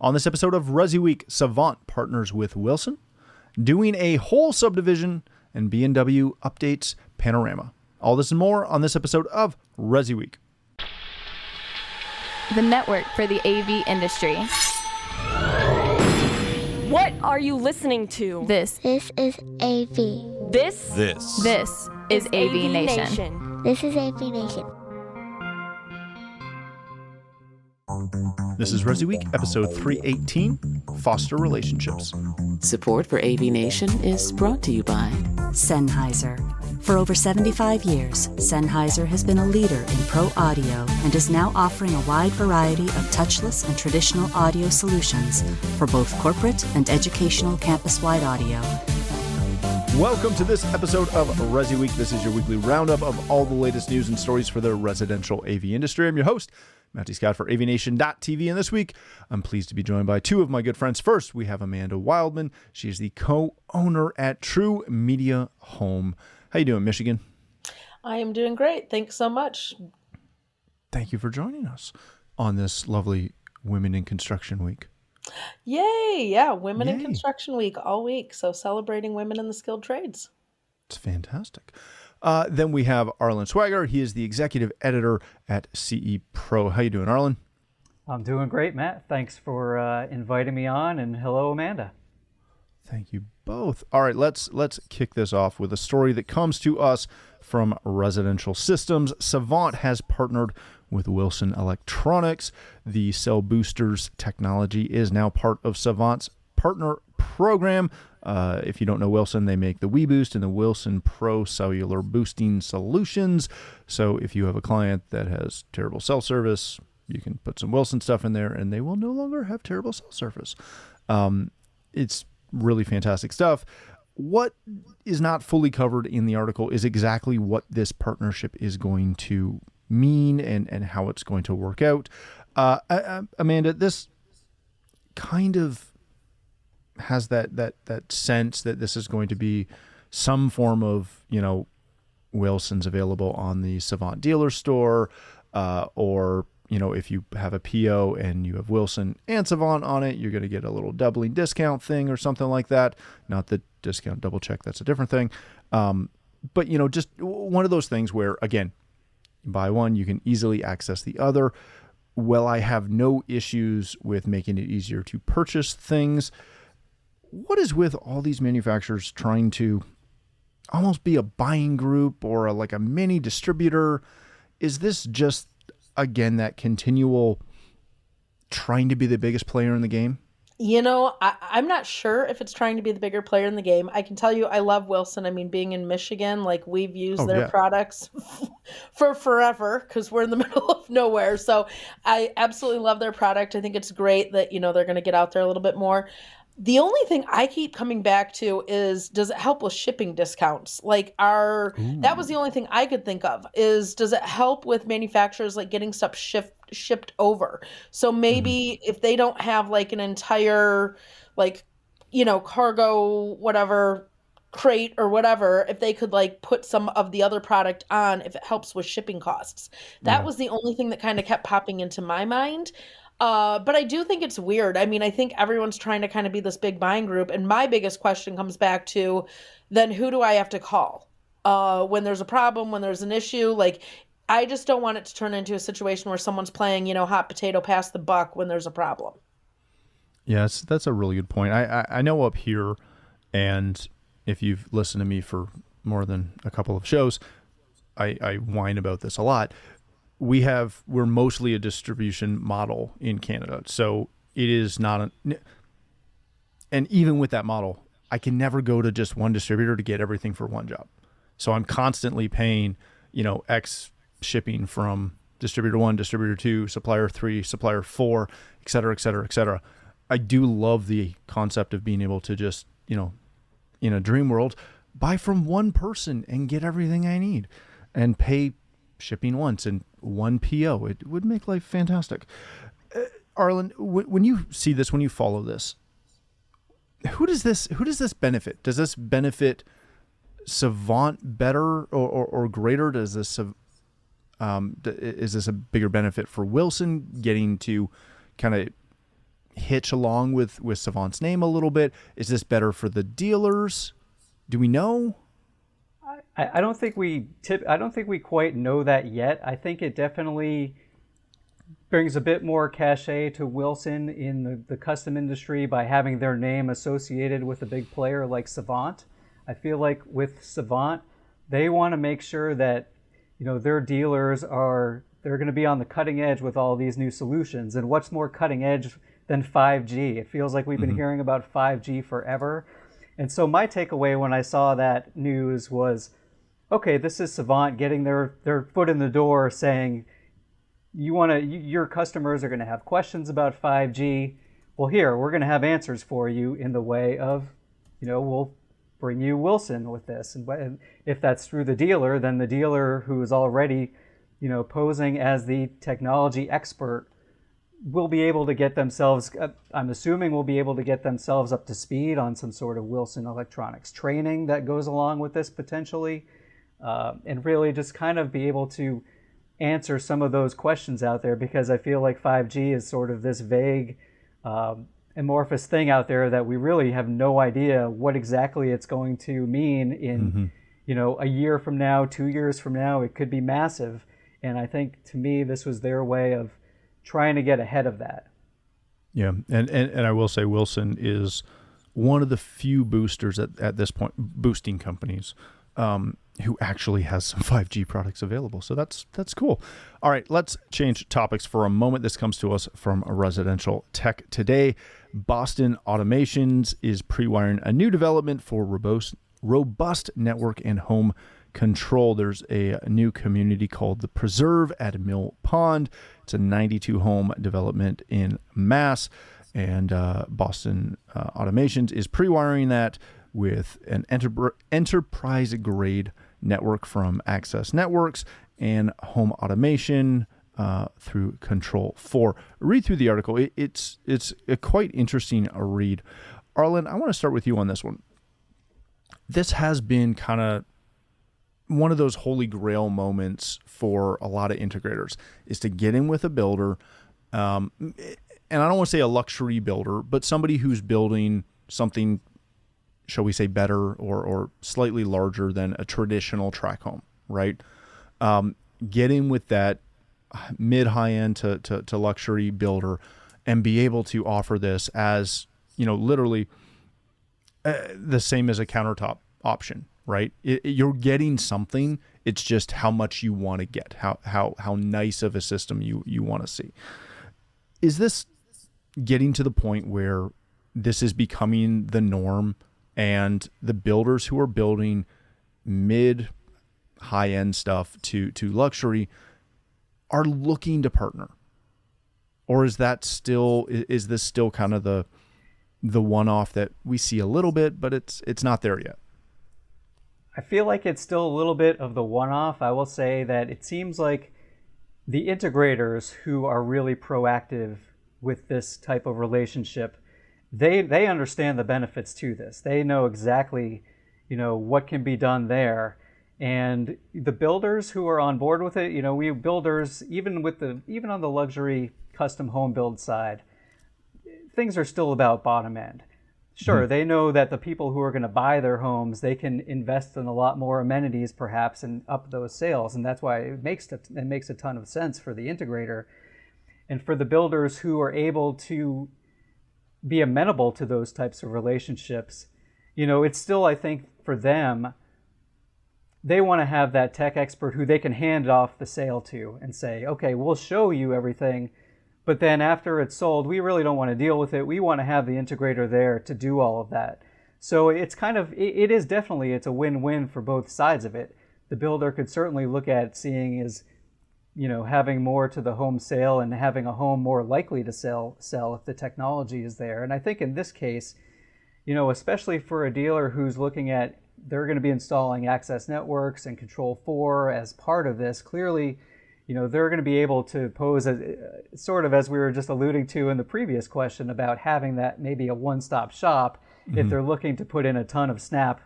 On this episode of ResiWeek, Savant partners with Wilson, doing a whole subdivision, and B&W updates Panorama. All this and more on this episode of ResiWeek. The network for the AV industry. What are you listening to? This is AV. This is AVNation. This is AVNation. This is ResiWeek, episode 318, Foster Relationships. Support for AVNation is brought to you by Sennheiser. For over 75 years, Sennheiser has been a leader in pro audio and is now offering a wide variety of touchless and traditional audio solutions for both corporate and educational campus-wide audio. Welcome to this episode of ResiWeek. This is your weekly roundup of all the latest news and stories for the residential AV industry. I'm your host, Matty Scott for AVNation.tv, and this week I'm pleased to be joined by two of my good friends. First, we have Amanda Wildman. She is the co-owner at True Media Home. How you doing, Michigan? I am doing great. Thanks so much. Thank you for joining us on this lovely Women in Construction Week. Yay! Yeah, Women in Construction Week all week. So celebrating women in the skilled trades. It's fantastic. Then we have Arlen Swagger. He is the executive editor at CE Pro. How you doing, Arlen? I'm doing great, Matt. Thanks for inviting me on, and hello, Amanda. Thank you both. All right, let's kick this off with a story that comes to us from Residential Systems. Savant has partnered with Wilson Electronics. The Cell Boosters technology is now part of Savant's partner program. If you don't know Wilson, they make the WeBoost and the Wilson Pro Cellular Boosting Solutions. So if you have a client that has terrible cell service, you can put some Wilson stuff in there and they will no longer have terrible cell service. It's really fantastic stuff. What is not fully covered in the article is exactly what this partnership is going to mean and how it's going to work out. Amanda, this kind of has that sense that this is going to be some form of, Wilson's available on the Savant dealer store, or if you have a PO and you have Wilson and Savant on it, you're going to get a little doubling discount thing or something like that. Not the discount double check, that's a different thing. But, just one of those things where, again, buy one, you can easily access the other. Well, I have no issues with making it easier to purchase things. What is with all these manufacturers trying to almost be a buying group or like a mini distributor? Is this just, again, that continual trying to be the biggest player in the game? I'm not sure if it's trying to be the bigger player in the game. I can tell you I love Wilson. I mean, being in Michigan, we've used their products for forever because we're in the middle of nowhere. So I absolutely love their product. I think it's great that, they're going to get out there a little bit more. The only thing I keep coming back to is, does it help with shipping discounts? That was the only thing I could think of is, does it help with manufacturers getting stuff shipped over? So maybe if they don't have an entire cargo, whatever, crate or whatever, if they could put some of the other product on, if it helps with shipping costs. That was the only thing that kind of kept popping into my mind. But I do think it's weird. I mean, I think everyone's trying to kind of be this big buying group. And my biggest question comes back to, then who do I have to call? When there's a problem, when there's an issue, I just don't want it to turn into a situation where someone's playing, hot potato pass the buck when there's a problem. Yes, that's a really good point. I know up here, and if you've listened to me for more than a couple of shows, I whine about this a lot. We're mostly a distribution model in Canada. So it is not and even with that model, I can never go to just one distributor to get everything for one job. So I'm constantly paying, X shipping from distributor 1, distributor 2, supplier 3, supplier 4, et cetera, et cetera, et cetera. I do love the concept of being able to just, in a dream world, buy from one person and get everything I need and pay shipping once and one PO. It would make life fantastic. Arlen, when you see this, when you follow this, who does this benefit? Does this benefit Savant better or greater? Does this is this a bigger benefit for Wilson getting to kind of hitch along with Savant's name a little bit? Is this better for the dealers? Do we know? I don't think we quite know that yet. I think it definitely brings a bit more cachet to Wilson in the custom industry by having their name associated with a big player like Savant. I feel like with Savant, they want to make sure that their dealers they're going to be on the cutting edge with all these new solutions. And what's more cutting edge than 5G? It feels like we've been hearing about 5G forever. And so my takeaway when I saw that news was, okay, this is Savant getting their foot in the door saying, your customers are going to have questions about 5G. Well, here, we're going to have answers for you in the way of, we'll bring you Wilson with this. And if that's through the dealer, then the dealer who is already, posing as the technology expert will be able to get themselves, I'm assuming will be able to get themselves up to speed on some sort of Wilson Electronics training that goes along with this potentially, and really just kind of be able to answer some of those questions out there, because I feel like 5G is sort of this vague, amorphous thing out there that we really have no idea what exactly it's going to mean in, a year from now, 2 years from now. It could be massive. And I think to me, this was their way of trying to get ahead of that. Yeah, and I will say Wilson is one of the few boosters at this point, boosting companies, who actually has some 5G products available. So that's cool. All right, let's change topics for a moment. This comes to us from Residential Tech Today. Boston Automations is pre-wiring a new development for robust network and home control. There's a new community called The Preserve at Mill Pond. It's a 92-home development in Mass, and Boston Automations is pre-wiring that with an enterprise-grade network from Access Networks and home automation through Control 4. Read through the article. It's a quite interesting read. Arlen, I want to start with you on this one. This has been kind of one of those holy grail moments for a lot of integrators, is to get in with a builder, and I don't want to say a luxury builder, but somebody who's building something, shall we say, better or slightly larger than a traditional track home, right? Get in with that mid-high end to luxury builder and be able to offer this as, literally the same as a countertop option, right? You're getting something. It's just how much you want to get, how nice of a system you want to see. Is this getting to the point where this is becoming the norm, and the builders who are building mid high-end stuff to luxury are looking to partner? Or is this still kind of the one-off that we see a little bit, but it's not there yet? I feel like it's still a little bit of the one-off. I will say that it seems like the integrators who are really proactive with this type of relationship, they understand the benefits to this. They know exactly, what can be done there. And the builders who are on board with it, we builders, even on the luxury custom home build side, things are still about bottom end. Sure, they know that the people who are going to buy their homes, they can invest in a lot more amenities perhaps and up those sales. And that's why it makes a ton of sense for the integrator. And for the builders who are able to be amenable to those types of relationships, it's still, I think, for them, they want to have that tech expert who they can hand off the sale to and say, okay, we'll show you everything, but then after it's sold, we really don't want to deal with it. We want to have the integrator there to do all of that. So it's it's a win-win for both sides of it. The builder could certainly look at seeing as, having more to the home sale and having a home more likely to sell if the technology is there. And I think in this case, especially for a dealer who's looking at, they're going to be installing Access Networks and Control 4 as part of this, clearly, they're going to be able to pose sort of, as we were just alluding to in the previous question, about having that maybe a one-stop shop. If they're looking to put in a ton of Snap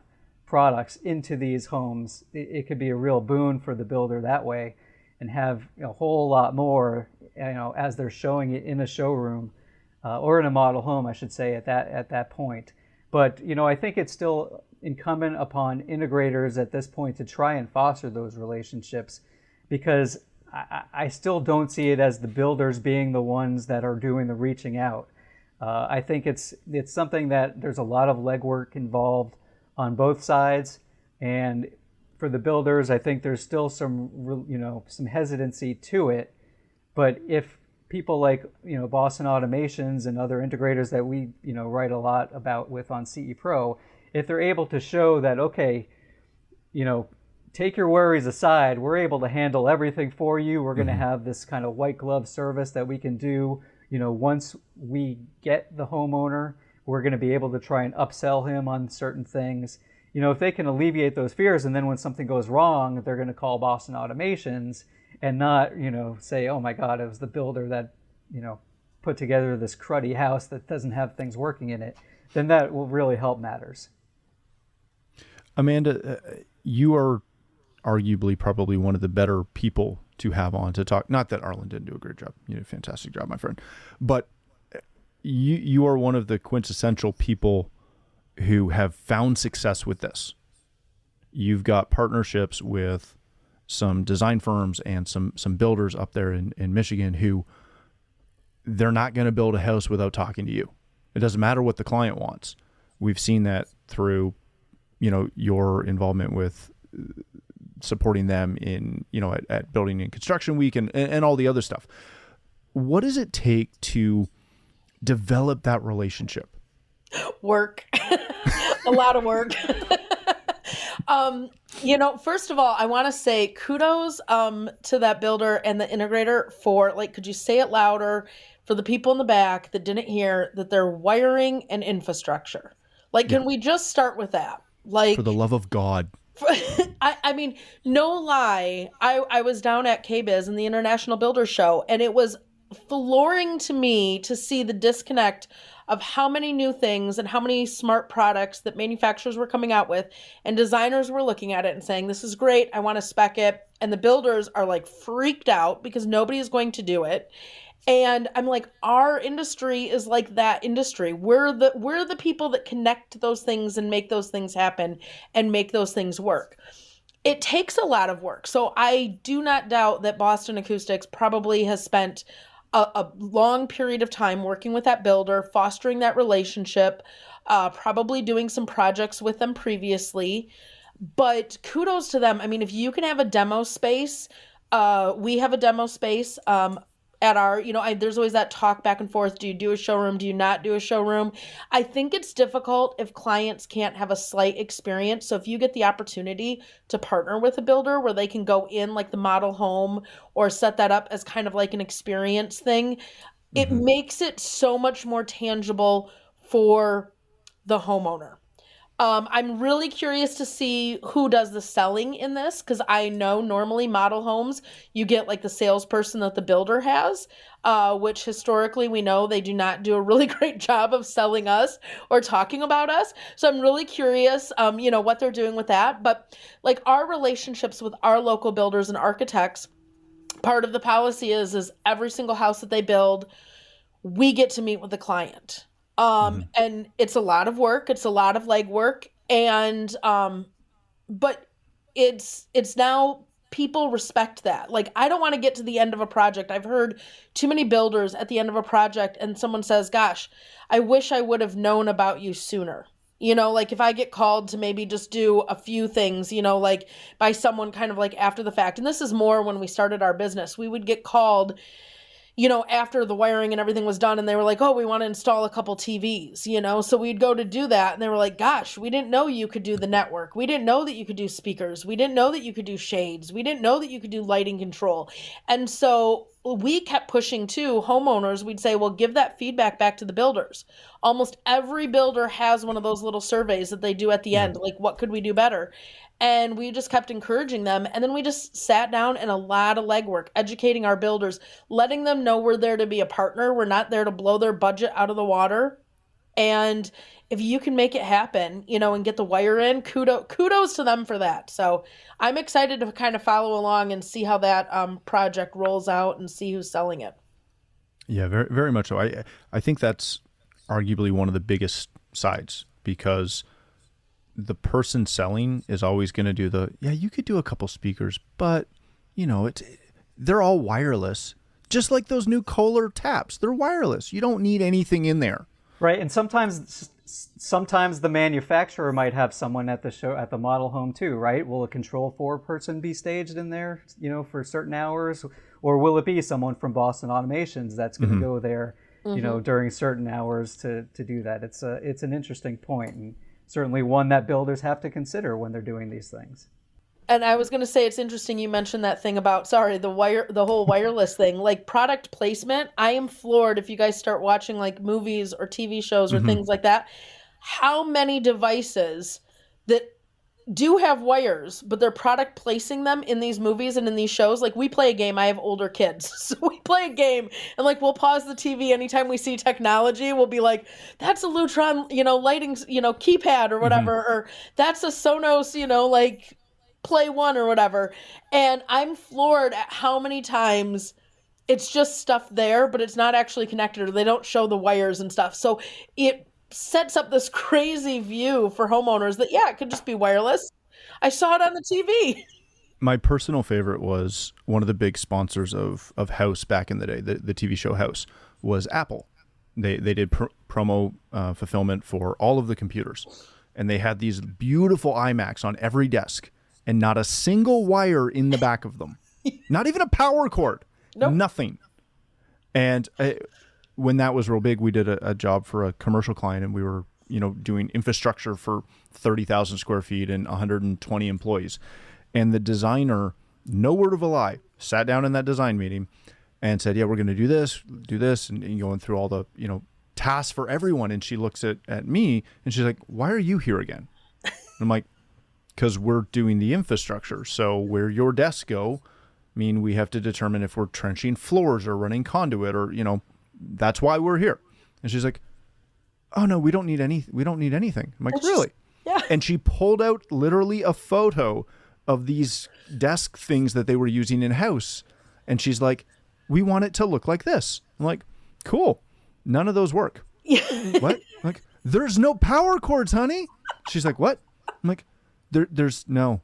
products into these homes, it could be a real boon for the builder that way, and have a whole lot more, as they're showing it in a showroom, or in a model home, I should say, at that point. But I think it's still incumbent upon integrators at this point to try and foster those relationships, because I still don't see it as the builders being the ones that are doing the reaching out. I think it's something that there's a lot of legwork involved on both sides, and for the builders, I think there's still some hesitancy to it. But if people like Boston Automations and other integrators that we write a lot about with on CE Pro, if they're able to show that, okay, take your worries aside, we're able to handle everything for you. We're going to have this kind of white glove service that we can do. Once we get the homeowner, we're going to be able to try and upsell him on certain things. If they can alleviate those fears, and then when something goes wrong, they're going to call Boston Automations and not, say, oh my God, it was the builder that, put together this cruddy house that doesn't have things working in it, then that will really help matters. Amanda, you are arguably probably one of the better people to have on to talk. Not that Arlen didn't do a great job. You did a fantastic job, my friend. But you are one of the quintessential people who have found success with this. You've got partnerships with some design firms and some builders up there in Michigan who they're not going to build a house without talking to you. It doesn't matter what the client wants. We've seen that through, your involvement with supporting them in, at Building and Construction Week and all the other stuff. What does it take to develop that relationship? Work. A lot of work. First of all, I want to say kudos to that builder and the integrator for, could you say it louder for the people in the back that didn't hear that they're wiring and infrastructure? Can we just start with that? For the love of God. I mean, no lie. I was down at KBIS in the International Builder Show, and it was flooring to me to see the disconnect of how many new things and how many smart products that manufacturers were coming out with, and designers were looking at it and saying, this is great, I want to spec it. And the builders are freaked out because nobody is going to do it. And I'm like, our industry is like that industry. We're the people that connect those things and make those things happen and make those things work. It takes a lot of work. So I do not doubt that Boston Acoustics probably has spent a long period of time working with that builder, fostering that relationship, probably doing some projects with them previously. But kudos to them. I mean, if you can have a demo space, we have a demo space at our, there's always that talk back and forth. Do you do a showroom? Do you not do a showroom? I think it's difficult if clients can't have a slight experience. So if you get the opportunity to partner with a builder where they can go in the model home or set that up as kind of an experience thing, it makes it so much more tangible for the homeowner. I'm really curious to see who does the selling in this, because I know normally model homes, you get the salesperson that the builder has, which historically we know they do not do a really great job of selling us or talking about us. So I'm really curious, what they're doing with that. But our relationships with our local builders and architects, part of the policy is every single house that they build, we get to meet with the client. And it's a lot of work. It's a lot of legwork. And, but it's now people respect that. I don't want to get to the end of a project. I've heard too many builders at the end of a project and someone says, gosh, I wish I would have known about you sooner. If I get called to maybe just do a few things, by someone kind of after the fact. And this is more when we started our business, we would get called after the wiring and everything was done, and they were like, oh, we want to install a couple TVs, so we'd go to do that. And they were like, gosh, we didn't know you could do the network. We didn't know that you could do speakers. We didn't know that you could do shades. We didn't know that you could do lighting control. And so we kept pushing to homeowners. We'd say, well, give that feedback back to the builders. Almost every builder has one of those little surveys that they do at the end. What could we do better? And we just kept encouraging them. And then we just sat down and a lot of legwork, educating our builders, letting them know we're there to be a partner. We're not there to blow their budget out of the water. And if you can make it happen, and get the wire in, kudos to them for that. So I'm excited to kind of follow along and see how that project rolls out and see who's selling it. Yeah, very, very much so. I think that's arguably one of the biggest sides, because the person selling is always going to do you could do a couple speakers, but they're all wireless. Just like those new Kohler taps, they're wireless. You don't need anything in there. Right, and sometimes the manufacturer might have someone at the model home too, right? Will a Control 4 person be staged in there, for certain hours, or will it be someone from Boston Automations that's going to go there, during certain hours to do that? It's an interesting point, and certainly one that builders have to consider when they're doing these things. And I was going to say, it's interesting you mentioned that thing about, the whole wireless thing, like product placement. I am floored if you guys start watching like movies or TV shows or things like that, how many devices that do have wires, but they're product placing them in these movies and in these shows. Like, we play a game. I have older kids, so we play a game and like, we'll pause the TV anytime we see technology. We'll be like, that's a Lutron, lighting, keypad or whatever, or that's a Sonos, like Play One or whatever. And I'm floored at how many times it's just stuff there, but it's not actually connected, or they don't show the wires and stuff. So it sets up this crazy view for homeowners that, it could just be wireless. I saw it on the TV. My personal favorite was one of the big sponsors of House back in the day, the TV show House, was Apple. They did promo fulfillment for all of the computers, and they had these beautiful iMacs on every desk, and not a single wire in the back of them. Not even a power cord. Nope. Nothing. And when that was real big, we did a job for a commercial client, and we were, doing infrastructure for 30,000 square feet and 120 employees. And the designer, no word of a lie, sat down in that design meeting and said, we're going to do this, and going through all the, tasks for everyone. And she looks at me and she's like, why are you here again? And I'm like, because we're doing the infrastructure. So where your desks go, we have to determine if we're trenching floors or running conduit, or, that's why we're here. And she's like, oh no, we don't need anything. I'm like, really? Yeah. And she pulled out literally a photo of these desk things that they were using in house. And she's like, we want it to look like this. I'm like, cool. None of those work. What? I'm like, there's no power cords, honey. She's like, what? I'm like, there's no,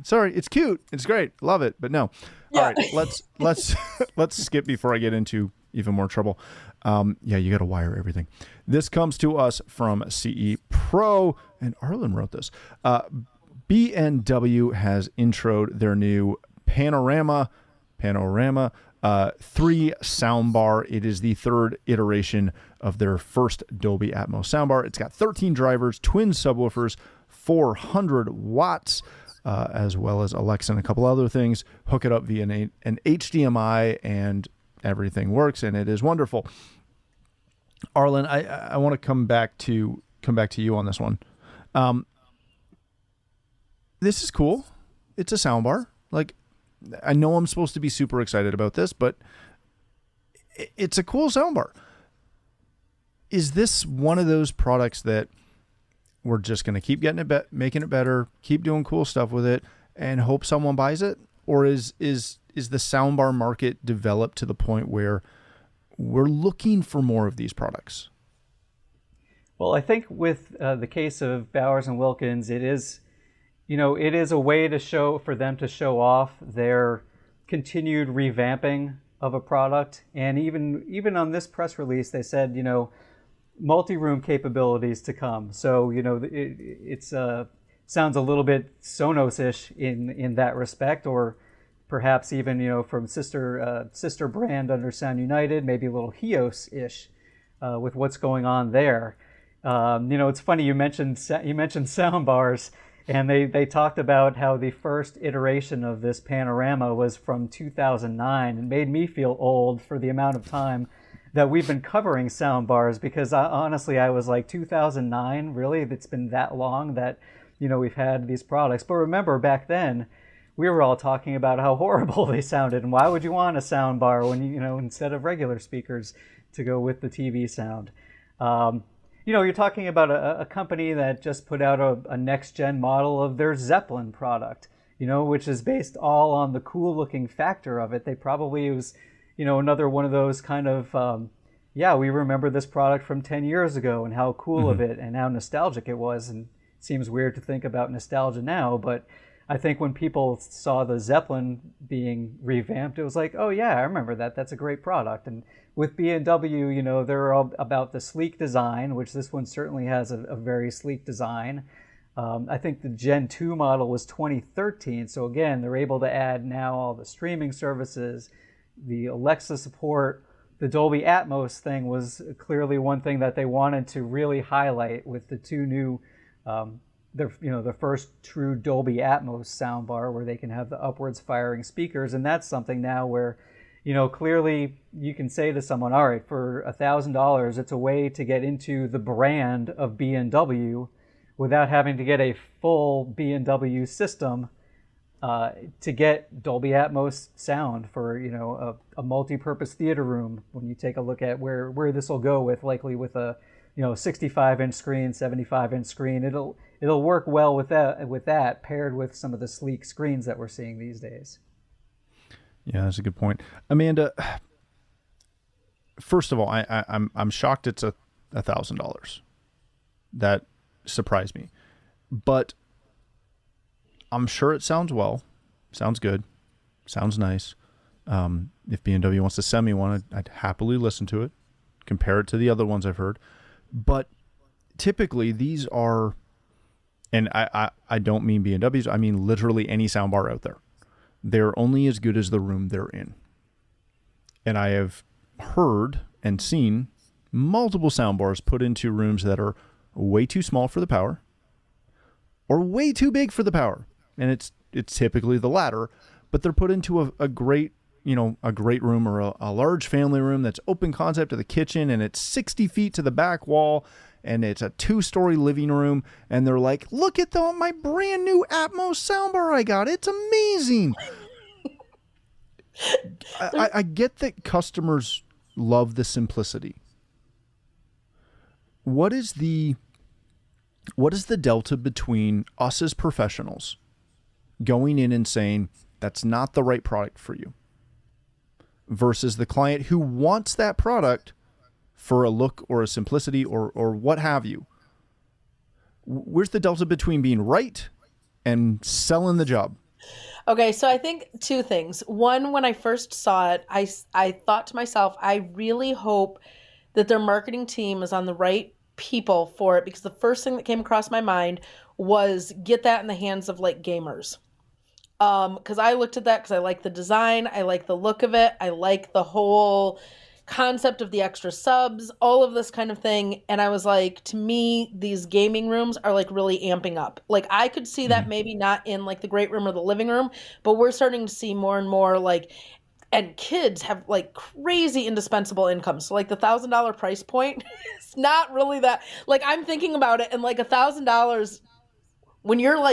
sorry. It's cute. It's great. Love it. But no. Yeah. All right. Let's skip before I get into even more trouble. You got to wire everything. This comes to us from CE Pro, and Arlen wrote this. B&W has introed their new Panorama 3 soundbar. It is the third iteration of their first Dolby Atmos soundbar. It's got 13 drivers, twin subwoofers, 400 watts, as well as Alexa and a couple other things. Hook it up via an HDMI, and everything works, and it is wonderful. Arlen, I want to come back to you on this one. This is cool. It's a soundbar. Like, I know I'm supposed to be super excited about this, but it's a cool soundbar. Is this one of those products that we're just going to keep getting it, making it better, keep doing cool stuff with it, and hope someone buys it? Or is the soundbar market developed to the point where we're looking for more of these products? Well, I think with the case of Bowers and Wilkins, it is a way for them to show off their continued revamping of a product. And even on this press release, they said, multi-room capabilities to come. So, it's sounds a little bit Sonos-ish in that respect, or perhaps even, from sister brand under Sound United, maybe a little Hios-ish with what's going on there. It's funny, you mentioned sound bars, and they talked about how the first iteration of this Panorama was from 2009, and made me feel old for the amount of time that we've been covering sound bars, because honestly, I was like, 2009, really? It's been that long that, we've had these products. But remember, back then, we were all talking about how horrible they sounded, and why would you want a sound bar when instead of regular speakers to go with the TV sound? You're talking about a company that just put out a next-gen model of their Zeppelin product, which is based all on the cool-looking factor of it. They probably, another one of those kind of, we remember this product from 10 years ago and how cool of it and how nostalgic it was. And it seems weird to think about nostalgia now, but I think when people saw the Zeppelin being revamped, it was like, oh yeah, I remember that. That's a great product. And with B&W, they're all about the sleek design, which this one certainly has a very sleek design. I think the Gen 2 model was 2013. So again, they're able to add now all the streaming services, the Alexa support. The Dolby Atmos thing was clearly one thing that they wanted to really highlight with the two new, the first true Dolby Atmos soundbar where they can have the upwards firing speakers. And that's something now where, clearly you can say to someone, all right, for $1,000, it's a way to get into the brand of B&W without having to get a full B&W system to get Dolby Atmos sound for a multi-purpose theater room. When you take a look at where this will go with a 65-inch screen, 75-inch screen, it'll work well with that paired with some of the sleek screens that we're seeing these days. Yeah, that's a good point, Amanda. First of all, I'm shocked it's $1,000. That surprised me, but I'm sure it sounds well, sounds good, sounds nice. If B&W wants to send me one, I'd happily listen to it, compare it to the other ones I've heard. But typically these are, and I don't mean B&Ws, I mean literally any soundbar out there. They're only as good as the room they're in. And I have heard and seen multiple soundbars put into rooms that are way too small for the power or way too big for the power. And it's typically the latter, but they're put into a great room or a large family room that's open concept to the kitchen, and it's 60 feet to the back wall, and it's a 2-story living room, and they're like, look at my brand new Atmos soundbar I got. It's amazing. I get that customers love the simplicity. What is the delta between us as professionals going in and saying that's not the right product for you versus the client who wants that product for a look or a simplicity or what have you? Where's the delta between being right and selling the job? Okay, so I think two things. One, when I first saw it, I thought to myself, I really hope that their marketing team is on the right people for it, because the first thing that came across my mind was get that in the hands of gamers. Because I looked at that because I like the design, I like the look of it, I like the whole concept of the extra subs, all of this kind of thing. And I was like, to me, these gaming rooms are really amping up. I could see that maybe not in the great room or the living room, but we're starting to see more and more and kids have crazy indispensable income. So the $1,000 price point is not really that. I'm thinking about it, and $1,000 when you're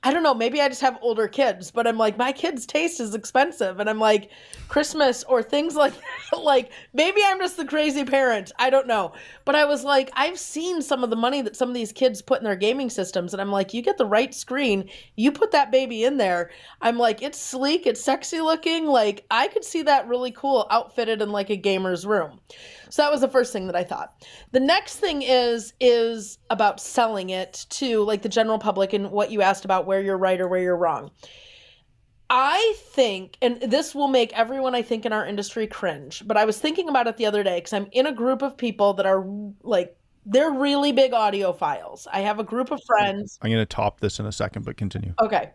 I don't know, maybe I just have older kids, but I'm my kids' taste is expensive. And I'm Christmas or things like that. Maybe I'm just the crazy parent. I don't know. But I was I've seen some of the money that some of these kids put in their gaming systems. And I'm you get the right screen, you put that baby in there. I'm it's sleek, it's sexy looking. I could see that really cool outfitted in a gamer's room. So that was the first thing that I thought. The next thing is about selling it to the general public, and what you asked about where you're right or where you're wrong. I think, and this will make everyone I think in our industry cringe, but I was thinking about it the other day because I'm in a group of people that are they're really big audiophiles. I have a group of friends. I'm going to top this in a second, but continue. Okay.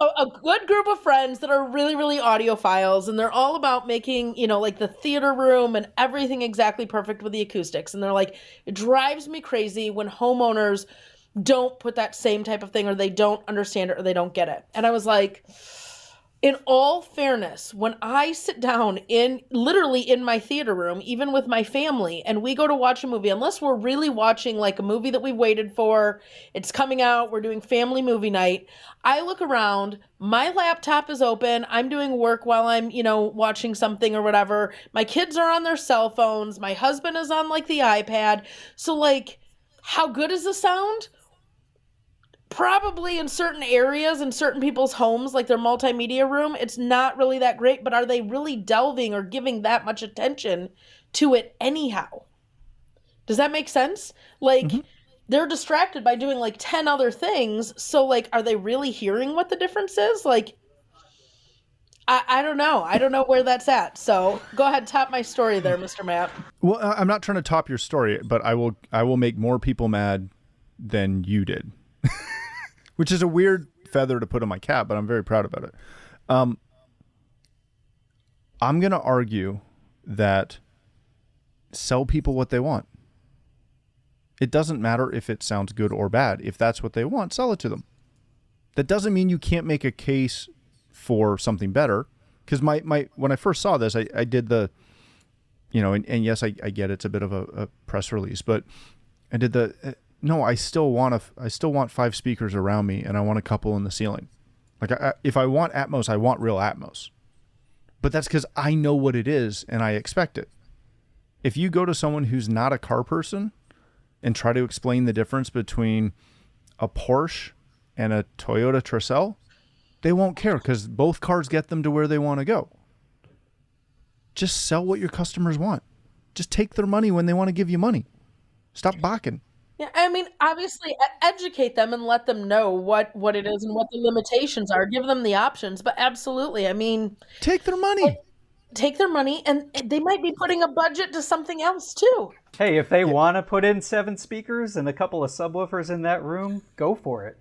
A good group of friends that are really, really audiophiles, and they're all about making, the theater room and everything exactly perfect with the acoustics. And they're it drives me crazy when homeowners don't put that same type of thing, or they don't understand it, or they don't get it. And I was in all fairness, when I sit down literally in my theater room, even with my family, and we go to watch a movie, unless we're really watching a movie that we've waited for, it's coming out, we're doing family movie night, I look around, my laptop is open, I'm doing work while I'm, watching something or whatever, my kids are on their cell phones, my husband is on the iPad, so how good is the sound? probably in certain areas, in certain people's homes, like their multimedia room, it's not really that great, but are they really delving or giving that much attention to it anyhow? Does that make sense? Like, they're distracted by doing like 10 other things. So like, are they really hearing what the difference is? Like, I don't know. I don't know where that's at. So go ahead, top my story there, Mr. Matt. Well, I'm not trying to top your story, but I will make more people mad than you did, which is a weird feather to put in my cap, but I'm very proud about it. I'm going to argue that sell people what they want. It doesn't matter if it sounds good or bad. If that's what they want, sell it to them. That doesn't mean you can't make a case for something better. Because my when I first saw this, I did the, and yes, I get it's a bit of a press release, but I did the, no, I still want 5 speakers around me, and I want a couple in the ceiling. Like if I want Atmos, I want real Atmos. But that's because I know what it is and I expect it. If you go to someone who's not a car person and try to explain the difference between a Porsche and a Toyota Tercel, they won't care because both cars get them to where they want to go. Just sell what your customers want. Just take their money when they want to give you money. Stop balking. Yeah, I mean, obviously, educate them and let them know what it is and what the limitations are. Give them the options. But absolutely, I mean... Take their money. Take their money, and they might be putting a budget to something else, too. Hey, if they want to put in 7 speakers and a couple of subwoofers in that room, go for it,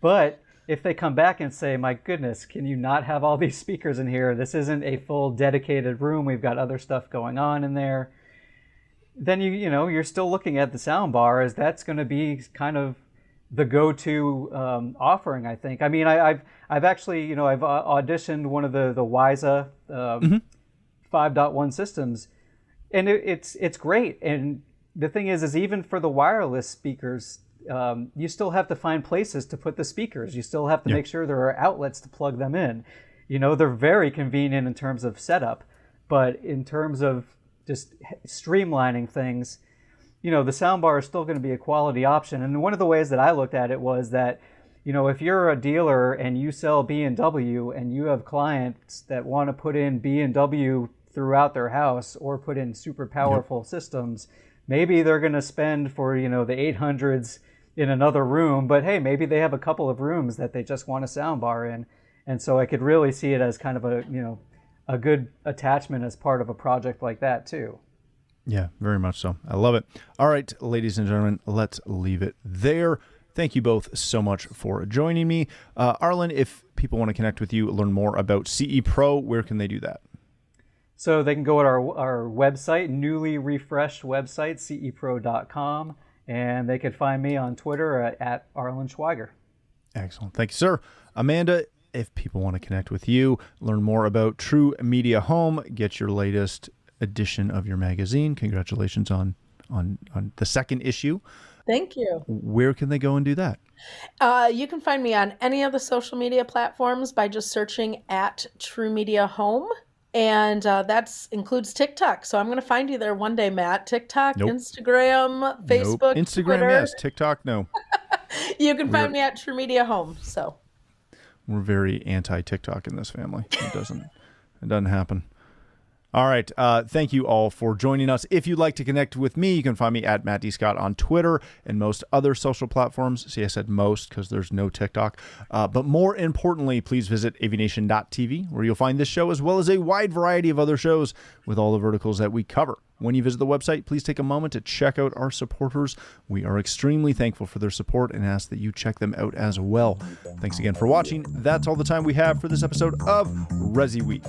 But if they come back and say, my goodness, can you not have all these speakers in here? This isn't a full dedicated room. We've got other stuff going on in there. Then you're still looking at the soundbar as that's going to be kind of the go-to offering, I think. I mean, I've actually, I've auditioned one of the WISA 5.1 systems, and it's great. And the thing is even for the wireless speakers, you still have to find places to put the speakers. You still have to make sure there are outlets to plug them in. They're very convenient in terms of setup, but in terms of just streamlining things, the soundbar is still going to be a quality option. And one of the ways that I looked at it was that, if you're a dealer and you sell B&W and you have clients that want to put in B&W throughout their house or put in super powerful systems, maybe they're going to spend for, the 800s in another room, but hey, maybe they have a couple of rooms that they just want a soundbar in. And so I could really see it as kind of a good attachment as part of a project like that too. Yeah, very much so. I love it. All right, ladies and gentlemen, let's leave it there. Thank you both so much for joining me. Arlen, if people want to connect with you, learn more about CE Pro, where can they do that? So they can go to our website, newly refreshed website, cepro.com, and they can find me on Twitter at Arlen Schweiger. Excellent. Thank you, sir. Amanda, if people want to connect with you, learn more about True Media Home, get your latest edition of your magazine. Congratulations on the second issue. Thank you. Where can they go and do that? You can find me on any of the social media platforms by just searching at True Media Home. And that includes TikTok. So I'm going to find you there one day, Matt. TikTok, nope. Instagram, Facebook, nope. Instagram, Twitter. Yes. TikTok, no. You can find me at True Media Home. So we're very anti-TikTok in this family. It doesn't happen. All right. Thank you all for joining us. If you'd like to connect with me, you can find me at Matt D. Scott on Twitter and most other social platforms. See, I said most because there's no TikTok. But more importantly, please visit AVNation.tv, where you'll find this show as well as a wide variety of other shows with all the verticals that we cover. When you visit the website, please take a moment to check out our supporters. We are extremely thankful for their support and ask that you check them out as well. Thanks again for watching. That's all the time we have for this episode of ResiWeek.